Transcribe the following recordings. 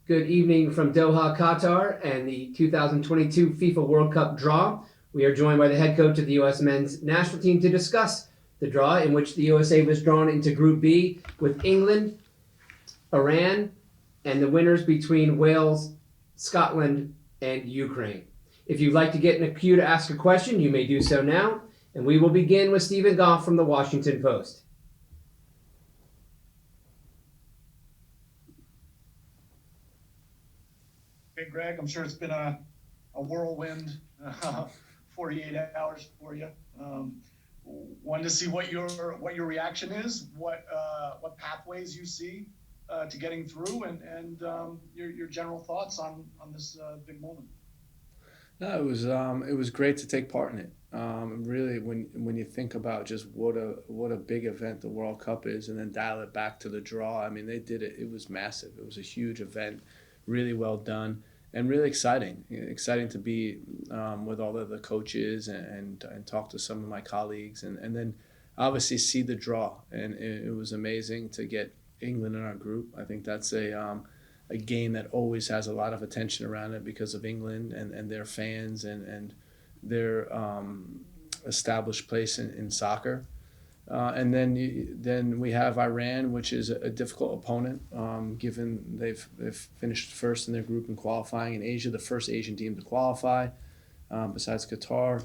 Good evening from Doha, Qatar, and the 2022 FIFA World Cup draw. We are joined by the head coach of the U.S. men's national team to discuss the draw in which the USA was drawn into Group B with England, Iran, and the winners between Wales, Scotland, and Ukraine. If you'd like to get in a queue to ask a question, you may do so now, and we will begin with Stephen Goff from the Washington Post. Hey, Greg, I'm sure it's been a whirlwind 48 hours for you. Wanted to see what your reaction is, what pathways you see to getting through, and your general thoughts on this big moment. No, it was great to take part in it. Really, when you think about just what a big event the World Cup is, and then dial it back to the draw. I mean, they did it. It was massive. It was a huge event, really well done, and really exciting. Exciting to be with all of the coaches and talk to some of my colleagues, and then obviously see the draw. And it was amazing to get England in our group. I think that's a game that always has a lot of attention around it because of England and their fans and their established place in soccer. And then we have Iran, which is a difficult opponent, given they've finished first in their group in qualifying in Asia, the first Asian team to qualify, besides Qatar.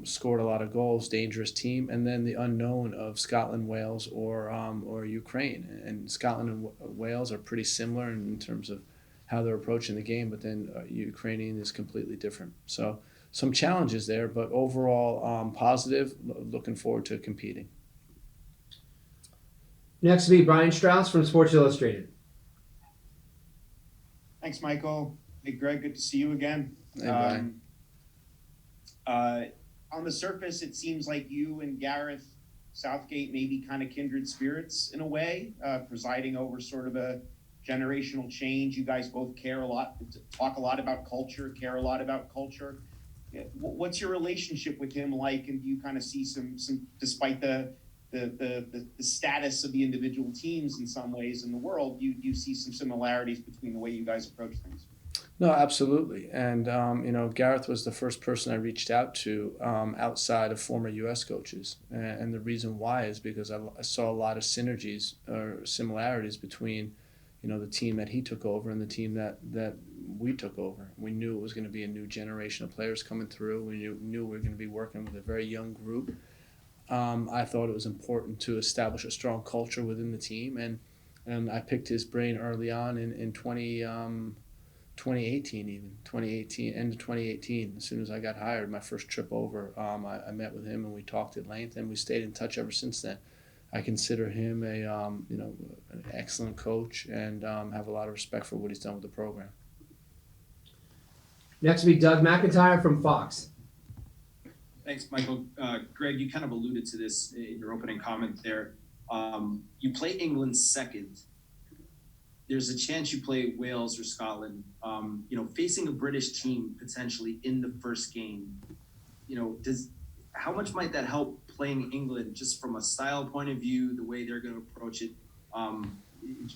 Scored a lot of goals, dangerous team, and then the unknown of Scotland, Wales, or Ukraine. And Scotland and Wales are pretty similar in terms of how they're approaching the game, but then Ukrainian is completely different. So some challenges there, but overall positive. Looking forward to competing. Next will be Brian Strauss from Sports Illustrated. Thanks, Michael. Hey, Greg, good to see you again. Hey, Brian. On the surface, it seems like you and Gareth Southgate may be kind of kindred spirits in a way, presiding over sort of a generational change. You guys both care a lot, talk a lot about culture, care a lot about culture. What's your relationship with him like? And do you kind of see some despite the status of the individual teams in some ways in the world, you see some similarities between the way you guys approach things? No, absolutely. And, Gareth was the first person I reached out to outside of former U.S. coaches. And the reason why is because I saw a lot of synergies or similarities between, the team that he took over and the team that we took over. We knew it was going to be a new generation of players coming through. We knew we were going to be working with a very young group. I thought it was important to establish a strong culture within the team. And I picked his brain early on in 2018 even, end of 2018. As soon as I got hired, my first trip over, I met with him and we talked at length, and we stayed in touch ever since then. I consider him an excellent coach and have a lot of respect for what he's done with the program. Next will be Doug McIntyre from Fox. Thanks, Michael. Greg, you kind of alluded to this in your opening comment there. You play England second. There's a chance you play Wales or Scotland. Facing a British team potentially in the first game, how much might that help playing England just from a style point of view, the way they're going to approach it?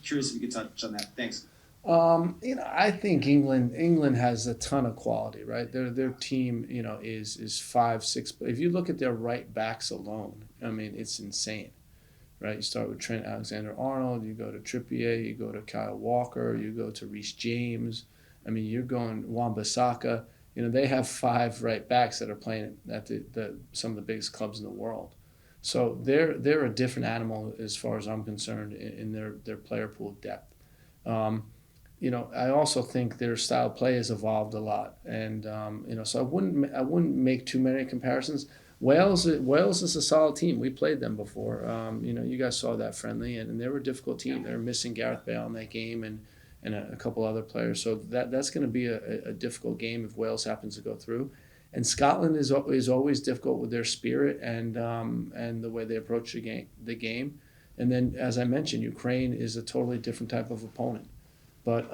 Curious if you could touch on that. Thanks. I think England has a ton of quality, right? Their team, is 5, 6. If you look at their right backs alone, I mean, it's insane. Right, you start with Trent Alexander-Arnold, you go to Trippier, you go to Kyle Walker, you go to Reece James. I mean, you're going Wan-Bissaka. They have 5 right backs that are playing at some of the biggest clubs in the world. So they're a different animal as far as I'm concerned in their player pool depth. I also think their style of play has evolved a lot, and so I wouldn't make too many comparisons. Wales is a solid team. We played them before. You guys saw that friendly, and they were a difficult team. They were missing Gareth Bale in that game and a couple other players. So that's going to be a difficult game if Wales happens to go through. And Scotland is always difficult with their spirit and the way they approach the game. And then, as I mentioned, Ukraine is a totally different type of opponent. But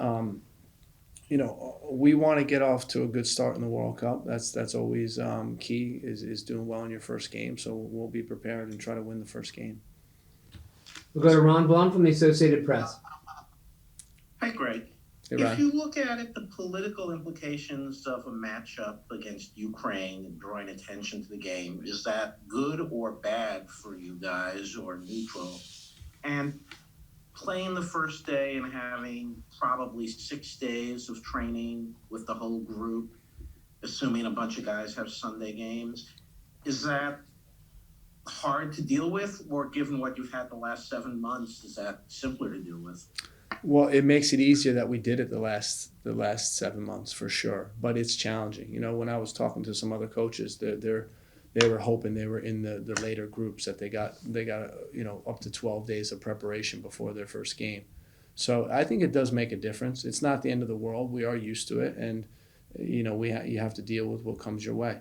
we want to get off to a good start in the World Cup. That's always key is doing well in your first game. So we'll be prepared and try to win the first game. We'll go to Ron Blum from the Associated Press. Hi, Greg. Iran. If you look at it, the political implications of a matchup against Ukraine and drawing attention to the game, is that good or bad for you guys, or neutral? And playing the first day and having probably 6 days of training with the whole group, assuming a bunch of guys have Sunday games, is that hard to deal with? Or given what you've had the last 7 months, is that simpler to deal with? Well, it makes it easier that we did it the last 7 months for sure, but it's challenging. You know, when I was talking to some other coaches, they were hoping they were in the later groups, that they got up to 12 days of preparation before their first game. So I think it does make a difference. It's not the end of the world. We are used to it, and you have to deal with what comes your way.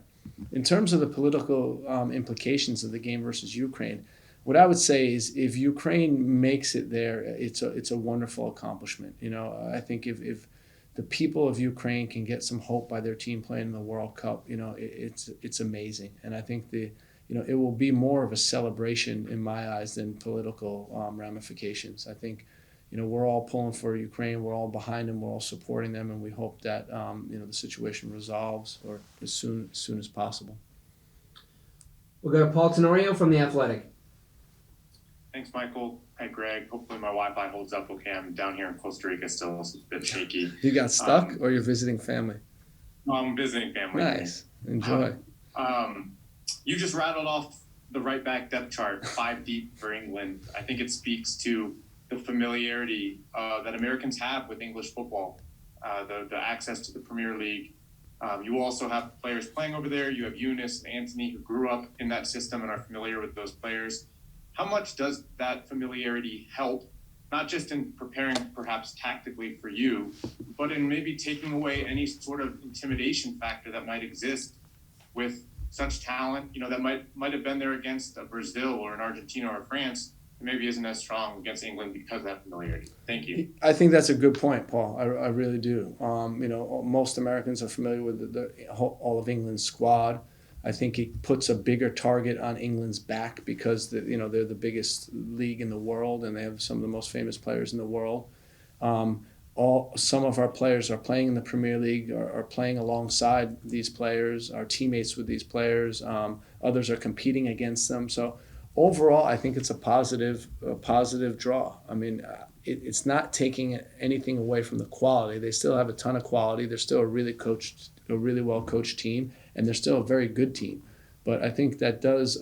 In terms of the political implications of the game versus Ukraine, what I would say is if Ukraine makes it there, it's a wonderful accomplishment. You know, I think if the people of Ukraine can get some hope by their team playing in the World Cup, it's amazing. And I think it will be more of a celebration in my eyes than political ramifications. I think, we're all pulling for Ukraine, we're all behind them, we're all supporting them, and we hope that the situation resolves or as soon as possible. We'll go to Paul Tenorio from The Athletic. Thanks, Michael. Hi, Greg. Hopefully my Wi-Fi holds up okay. I'm down here in Costa Rica still, so it's a bit shaky. You got stuck, or you're visiting family? I'm visiting family. Nice. Enjoy. You just rattled off the right back depth chart, 5 deep for England. I think it speaks to the familiarity that Americans have with English football, the access to the Premier League. You also have players playing over there. You have Eunice and Anthony, who grew up in that system and are familiar with those players. How much does that familiarity help, not just in preparing perhaps tactically for you, but in maybe taking away any sort of intimidation factor that might exist with such talent, that might have been there against a Brazil or an Argentina or France, and maybe isn't as strong against England because of that familiarity? Thank you. I think that's a good point, Paul. I really do. Most Americans are familiar with all of England's squad. I think it puts a bigger target on England's back because they're the biggest league in the world and they have some of the most famous players in the world. Some of our players are playing in the Premier League, are playing alongside these players, are teammates with these players. Others are competing against them. So overall, I think it's a positive draw. I mean, it's not taking anything away from the quality. They still have a ton of quality. They're still a really well coached team, and they're still a very good team. But I think that does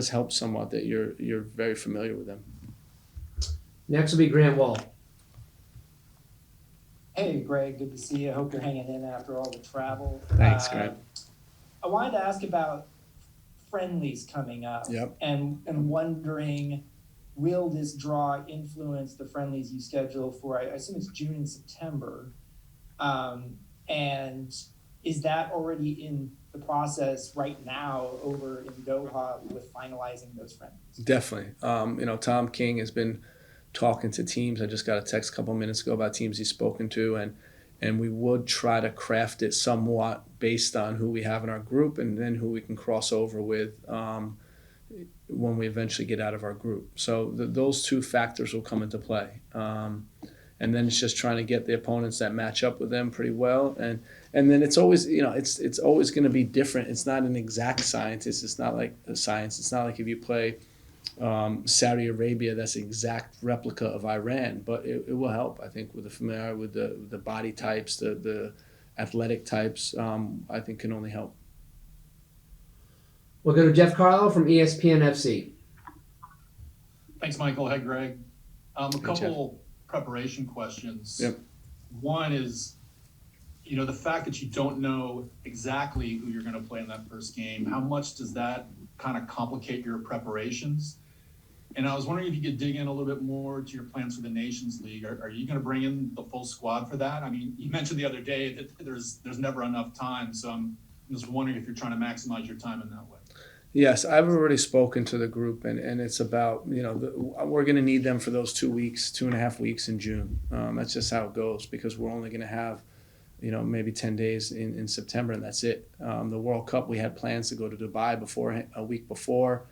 help somewhat that you're very familiar with them. Next will be Grant Wall. Hey, Greg, good to see you. I hope you're hanging in after all the travel. Thanks, Grant. I wanted to ask about friendlies coming up. Yep. And wondering, will this draw influence the friendlies you schedule for, I assume it's June and September. And is that already in the process right now over in Doha with finalizing those friendlies? Definitely. Tom King has been talking to teams. I just got a text a couple minutes ago about teams he's spoken to, and we would try to craft it somewhat based on who we have in our group and then who we can cross over with when we eventually get out of our group. So those two factors will come into play. And then it's just trying to get the opponents that match up with them pretty well. And then it's always, it's always going to be different. It's not an exact science. It's not like a science. It's not like if you play Saudi Arabia, that's an exact replica of Iran, but it will help, I think, with the familiarity with the body types, the athletic types, I think can only help. We'll go to Jeff Carlo from ESPN FC. Thanks, Michael. Hi, Greg. A Jeff. couple preparation questions. Yep. One is, the fact that you don't know exactly who you're going to play in that first game, how much does that kind of complicate your preparations? And I was wondering if you could dig in a little bit more to your plans for the Nations League. Are you going to bring in the full squad for that? I mean, you mentioned the other day that there's never enough time, so I'm just wondering if you're trying to maximize your time in that way. Yes, I've already spoken to the group, and it's about, we're going to need them for those 2 weeks, 2.5 weeks in June. That's just how it goes because we're only going to have, maybe 10 days in September, and that's it. The World Cup, we had plans to go to Dubai a week before.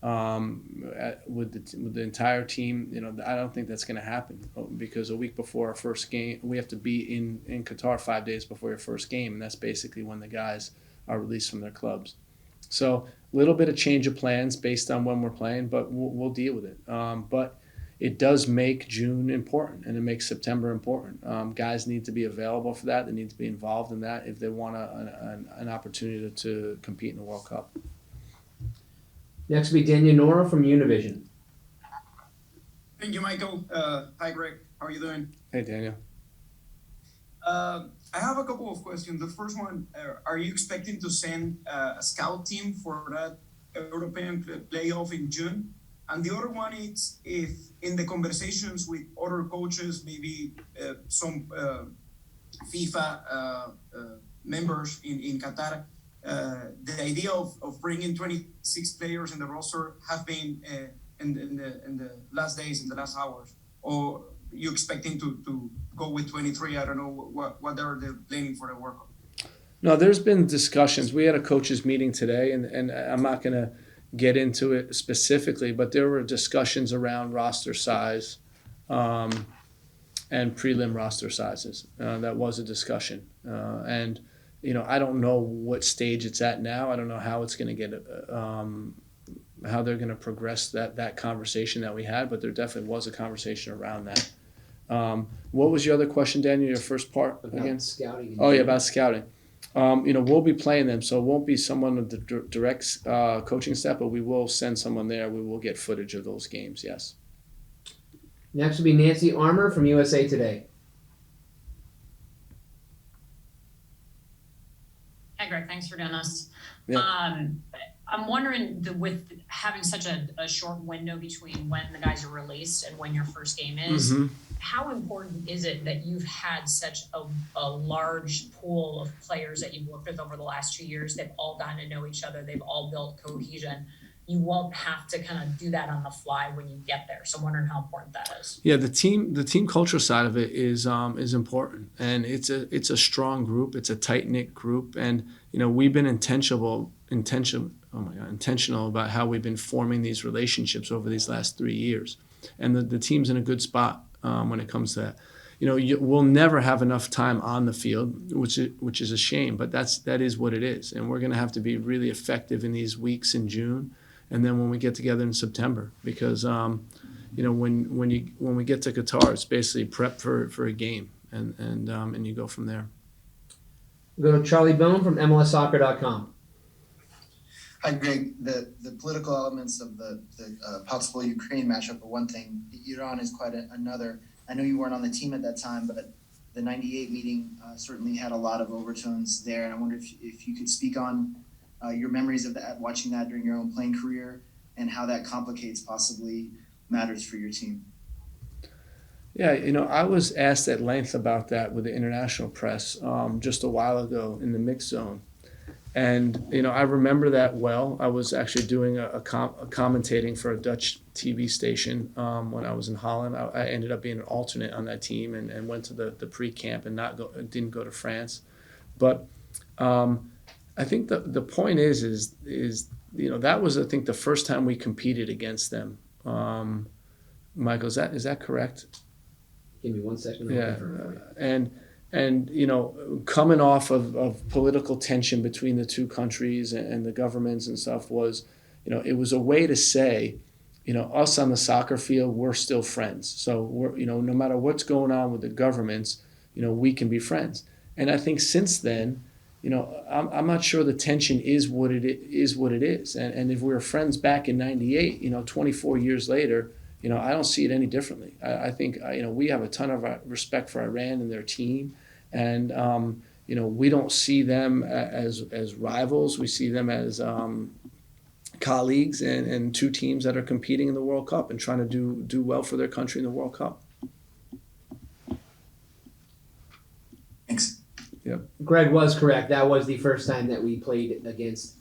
with the entire team. I don't think that's going to happen because a week before our first game, we have to be in Qatar 5 days before your first game, and that's basically when the guys are released from their clubs. So a little bit of change of plans based on when we're playing, but we'll deal with it. But it does make June important, and it makes September important. Guys need to be available for that. They need to be involved in that if they want an opportunity to compete in the World Cup. Next will be Daniel Nora from Univision. Thank you, Michael. Hi, Greg. How are you doing? Hey, Daniel. I have a couple of questions. The first one, are you expecting to send a scout team for that European playoff in June? And the other one is if in the conversations with other coaches, maybe some FIFA members in Qatar, the idea of bringing 26 players in the roster have been in the last days, in the last hours, or you expecting to go with 23? I don't know what they're planning for the World Cup. No, there's been discussions. We had a coaches meeting today, and I'm not going to get into it specifically, but there were discussions around roster size and prelim roster sizes. That was a discussion. And I don't know what stage it's at now. I don't know how it's going to get, how they're going to progress that conversation that we had, but there definitely was a conversation around that. What was your other question, Daniel? Your first part again? Scouting. Oh, yeah, about scouting. We'll be playing them, so it won't be someone with the direct coaching staff, but we will send someone there. We will get footage of those games, yes. Next will be Nancy Armour from USA Today. Hi, Greg. Thanks for doing this. Yeah. I'm wondering, with having such a short window between when the guys are released and when your first game is, how important is it that you've had such a large pool of players that you've worked with over the last 2 years? They've all gotten to know each other. They've all built cohesion. You won't have to kind of do that on the fly when you get there. So I'm wondering how important that is. Yeah, the team culture side of it is important, and it's a strong group. It's a tight knit group, and we've been intentional about how we've been forming these relationships over these last 3 years, and the team's in a good spot when it comes to that. We'll never have enough time on the field, which is a shame, but that is what it is, and we're going to have to be really effective in these weeks in June. And then when we get together in September, because when we get to Qatar, it's basically prep for a game, and you go from there. We'll go to Charlie Bone from MLSsoccer.com. Hi, Greg. The political elements of the possible Ukraine matchup are one thing. Iran is quite another. I know you weren't on the team at that time, but the '98 meeting certainly had a lot of overtones there. And I wonder if you could speak on your memories of that, watching that during your own playing career, and how that complicates possibly matters for your team. Yeah, I was asked at length about that with the international press just a while ago in the mixed zone. And, I remember that well. I was actually doing a commentating for a Dutch TV station when I was in Holland. I ended up being an alternate on that team and went to the pre-camp and didn't go to France. But I think the point is that was, I think, the first time we competed against them. Michael, is that correct? Give me 1 second. Yeah, and coming off of political tension between the two countries and the governments and stuff was, it was a way to say, us on the soccer field, we're still friends. So we're, no matter what's going on with the governments, we can be friends. And I think since then, I'm not sure the tension is what it is. And if we were friends back in '98, 24 years later, I don't see it any differently. I think, we have a ton of respect for Iran and their team. And, we don't see them as rivals. We see them as colleagues and two teams that are competing in the World Cup and trying to do well for their country in the World Cup. Thanks. Yep. Greg was correct. That was the first time that we played against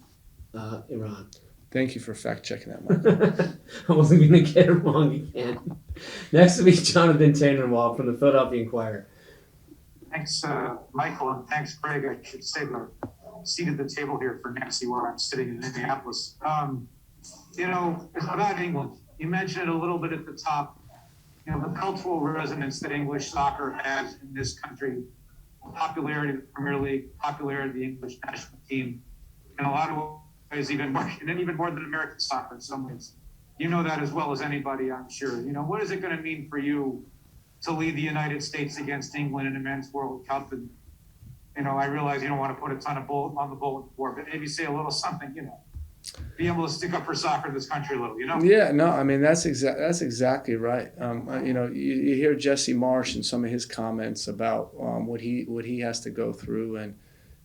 Iran. Thank you for fact checking that, Mike. I wasn't going to get it wrong again. Next will be Jonathan Tannenwald from the Philadelphia Inquirer. Thanks, Michael, and thanks, Greg. I should say the seat at the table here for Nancy while I'm sitting in Minneapolis. you know, it's about England. You mentioned it a little bit at the top. You know, the cultural resonance that English soccer has in this country, popularity of the Premier League, popularity of the English national team, in a lot of ways even more than American soccer in some ways. You know that as well as anybody, I'm sure. You know, what is it going to mean for you to lead the United States against England in the Men's World Cup? And, you know, I realize you don't want to put a ton of on the bulletin board, but maybe say a little something, you know, be able to stick up for soccer in this country a little, you know? Yeah, no, I mean, that's exactly right. You know, you hear Jesse Marsh and some of his comments about what he has to go through,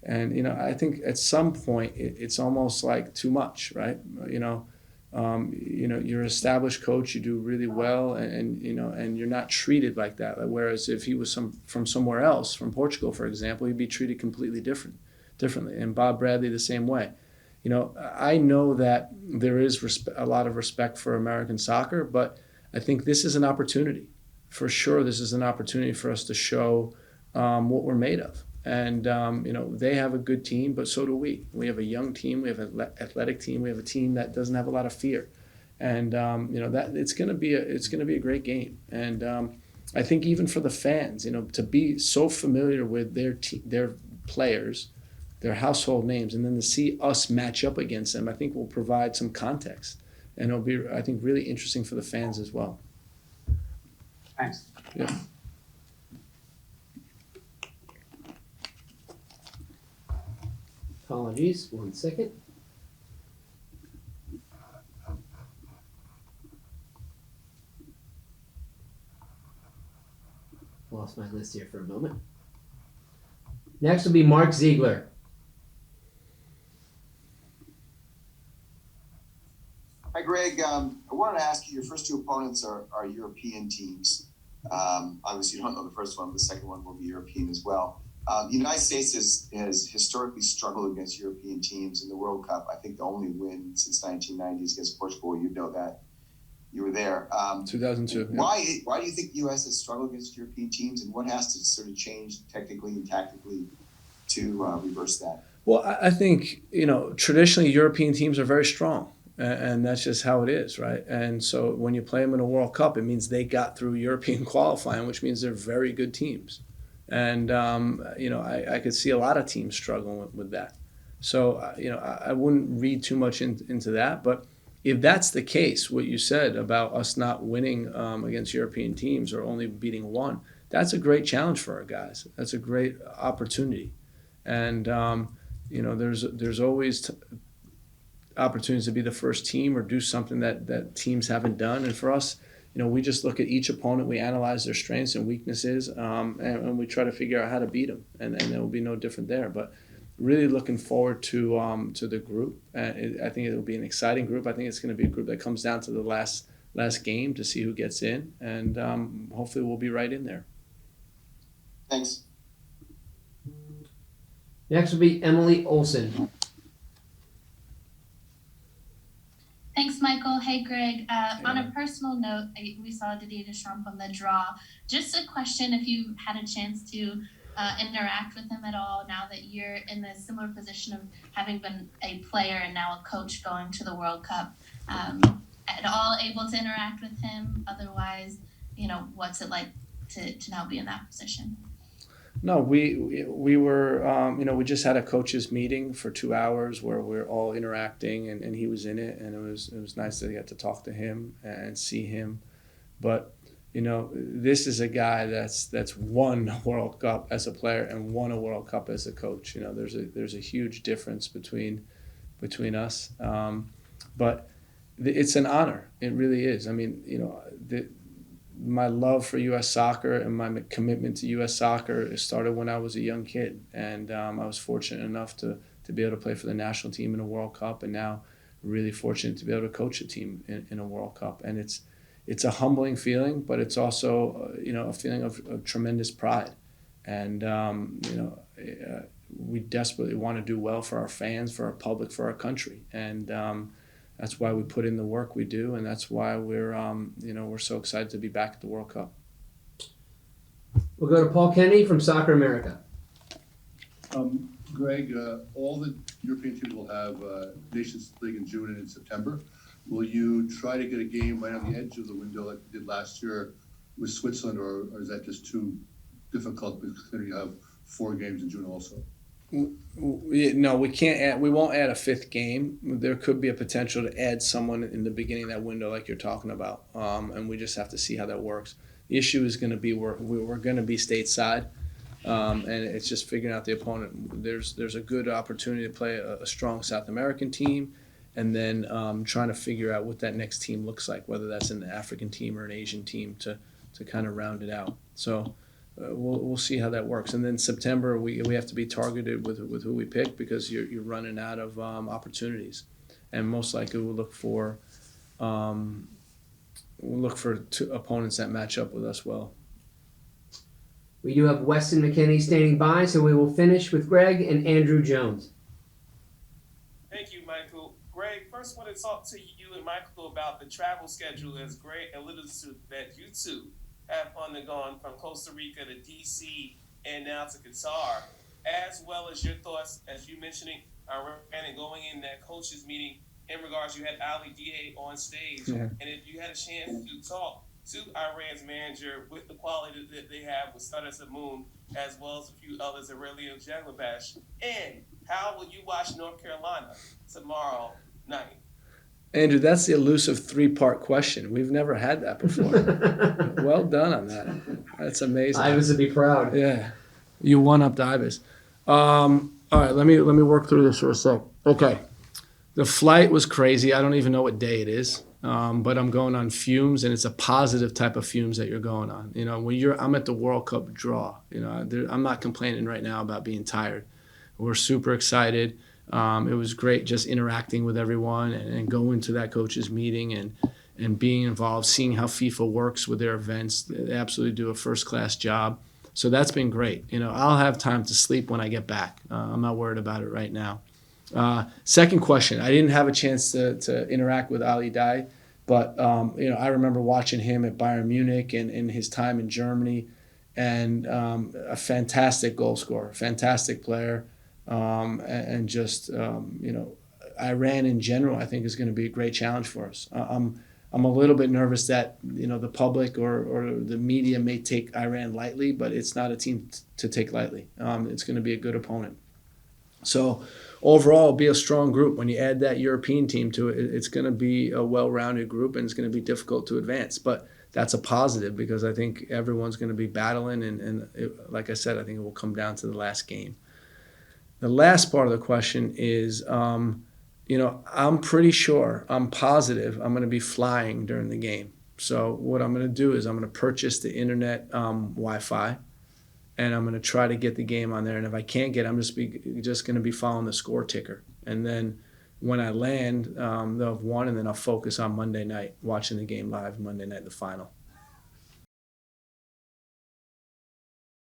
and you know, I think at some point it's almost like too much, right? You know, you're an established coach, you do really well, and you know, and you're not treated like that. Whereas if he was from somewhere else, from Portugal, for example, he'd be treated completely differently. And Bob Bradley the same way. You know, I know that there is a lot of respect for American soccer, but I think this is an opportunity. For sure, this is an opportunity for us to show what we're made of. And, you know, they have a good team, but so do we. We have a young team. We have an athletic team. We have a team that doesn't have a lot of fear. And, you know, that it's going to be a great game. And I think even for the fans, you know, to be so familiar with their players, their household names, and then to see us match up against them, I think will provide some context. And it'll be, I think, really interesting for the fans as well. Thanks. Yeah. Apologies, 1 second. Lost my list here for a moment. Next will be Mark Ziegler. Hi, Greg. I wanted to ask you, your first two opponents are European teams. Obviously, you don't know the first one, but the second one will be European as well. The United States has historically struggled against European teams in the World Cup. I think the only win since 1990 is against Portugal. You know that. You were there. 2002. Yeah. Why do you think the U.S. has struggled against European teams, and what has to sort of change technically and tactically to reverse that? Well, I think, you know, traditionally European teams are very strong. And that's just how it is, right? And so when you play them in a World Cup, it means they got through European qualifying, which means they're very good teams. And, you know, I could see a lot of teams struggling with that. So, you know, I wouldn't read too much into that. But if that's the case, what you said about us not winning against European teams or only beating one, that's a great challenge for our guys. That's a great opportunity. And, you know, there's always opportunities to be the first team or do something that teams haven't done. And for us, you know, we just look at each opponent, we analyze their strengths and weaknesses, and we try to figure out how to beat them. And it will be no different there. But really looking forward to the group. I think it will be an exciting group. I think it's going to be a group that comes down to the last game to see who gets in. And hopefully we'll be right in there. Thanks. Next will be Emily Olson. Thanks, Michael. Hey, Greg. On a personal note, we saw Didier Deschamps on the draw. Just a question, if you had a chance to interact with him at all now that you're in the similar position of having been a player and now a coach going to the World Cup, at all able to interact with him? Otherwise, you know, what's it like to now be in that position? No, we were, you know, we just had a coaches meeting for 2 hours where we're all interacting, and he was in it, and it was nice to get to talk to him and see him. But, you know, this is a guy that's won a World Cup as a player and won a World Cup as a coach. You know, there's a huge difference between us, but it's an honor. It really is. I mean, you know, my love for U.S. soccer and my commitment to U.S. soccer started when I was a young kid, and I was fortunate enough to be able to play for the national team in a World Cup, and now really fortunate to be able to coach a team in a World Cup. And it's a humbling feeling, but it's also you know, a feeling of tremendous pride. And you know, we desperately want to do well for our fans, for our public, for our country, and that's why we put in the work we do, and that's why we're so excited to be back at the World Cup. We'll go to Paul Kennedy from Soccer America. Greg, all the European teams will have Nations League in June and in September. will you try to get a game right on the edge of the window like we did last year with Switzerland, or is that just too difficult because you have 4 games in June also? No, we can't add. We won't add a 5th game. There could be a potential to add someone in the beginning of that window, like you're talking about, and we just have to see how that works. The issue is going to be we're going to be stateside, and it's just figuring out the opponent. There's a good opportunity to play a strong South American team, and then trying to figure out what that next team looks like, whether that's an African team or an Asian team to kind of round it out. So. We'll see how that works, and then September we have to be targeted with who we pick because you're running out of opportunities, and most likely we'll look for two opponents that match up with us well. We do have Weston McKinney standing by, so we will finish with Greg and Andrew Jones. Thank you, Michael. Greg, first want to talk to you and Michael about the travel schedule as Greg alluded to that you two have undergone from Costa Rica to DC and now to Qatar, as well as your thoughts, as you mentioning Iran and going in that coaches meeting in regards, you had Ali Dié on stage, and if you had a chance to talk to Iran's manager with the quality that they have with Sada Samoon, as well as a few others, Aurelio Jaglabash, and how will you watch North Carolina tomorrow night? Andrew, that's the elusive 3-part question. We've never had that before. Well done on that. That's amazing. Ibis would be proud. Yeah, you one-upped Ibis. All right, let me work through this for a sec. Okay, the flight was crazy. I don't even know what day it is, but I'm going on fumes, and it's a positive type of fumes that you're going on. You know, I'm at the World Cup draw. You know, I'm not complaining right now about being tired. We're super excited. It was great just interacting with everyone and going to that coaches meeting and being involved, seeing how FIFA works with their events. They absolutely do a first-class job. So that's been great. You know, I'll have time to sleep when I get back. I'm not worried about it right now. Second question, I didn't have a chance to interact with Ali Dié, but you know, I remember watching him at Bayern Munich and in his time in Germany, and a fantastic goal scorer, fantastic player. And just you know, Iran in general, I think is going to be a great challenge for us. I'm a little bit nervous that, you know, the public or the media may take Iran lightly, but it's not a team to take lightly. It's going to be a good opponent. So overall, it'll be a strong group. When you add that European team to it, it's going to be a well-rounded group, and it's going to be difficult to advance. But that's a positive because I think everyone's going to be battling, and like I said, I think it will come down to the last game. The last part of the question is, you know, I'm pretty sure, I'm positive I'm going to be flying during the game. So what I'm going to do is I'm going to purchase the internet Wi-Fi, and I'm going to try to get the game on there. And if I can't get it, I'm just going to be following the score ticker. And then when I land, they'll have won, and then I'll focus on Monday night, watching the game live Monday night, the final.